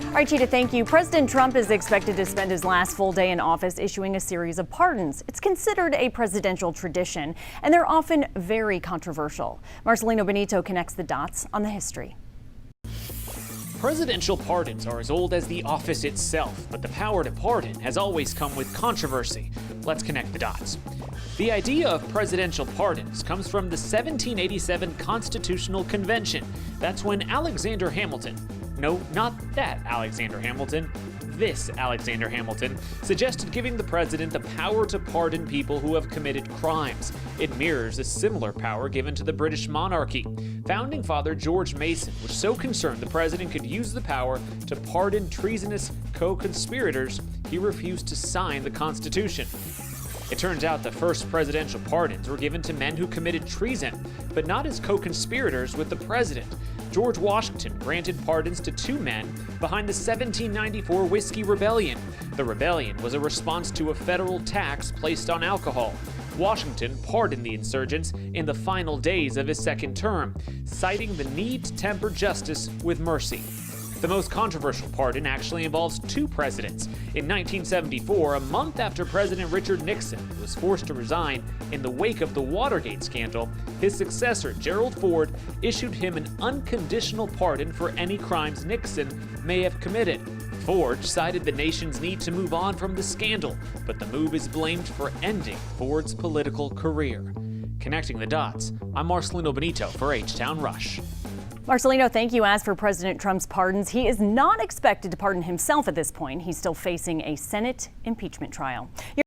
All right, Cheetah, thank you. President Trump is expected to spend his last full day in office issuing a series of pardons. It's considered a presidential tradition, and they're often very controversial. Marcelino Benito connects the dots on the history. Presidential pardons are as old as the office itself, but the power to pardon has always come with controversy. Let's connect the dots. The idea of presidential pardons comes from the 1787 Constitutional Convention. That's when Alexander Hamilton, no, not that Alexander Hamilton, this Alexander Hamilton, suggested giving the president the power to pardon people who have committed crimes. It mirrors a similar power given to the British monarchy. Founding father George Mason was so concerned the president could use the power to pardon treasonous co-conspirators, he refused to sign the Constitution. It turns out the first presidential pardons were given to men who committed treason, but not as co-conspirators with the president. George Washington granted pardons to two men behind the 1794 Whiskey Rebellion. The rebellion was a response to a federal tax placed on alcohol. Washington pardoned the insurgents in the final days of his second term, citing the need to temper justice with mercy. The most controversial pardon actually involves two presidents. In 1974, a month after President Richard Nixon was forced to resign in the wake of the Watergate scandal, his successor, Gerald Ford, issued him an unconditional pardon for any crimes Nixon may have committed. Ford cited the nation's need to move on from the scandal, but the move is blamed for ending Ford's political career. Connecting the dots, I'm Marcelino Benito for H-Town Rush. Marcelino, thank you. As for President Trump's pardons, he is not expected to pardon himself at this point. He's still facing a Senate impeachment trial.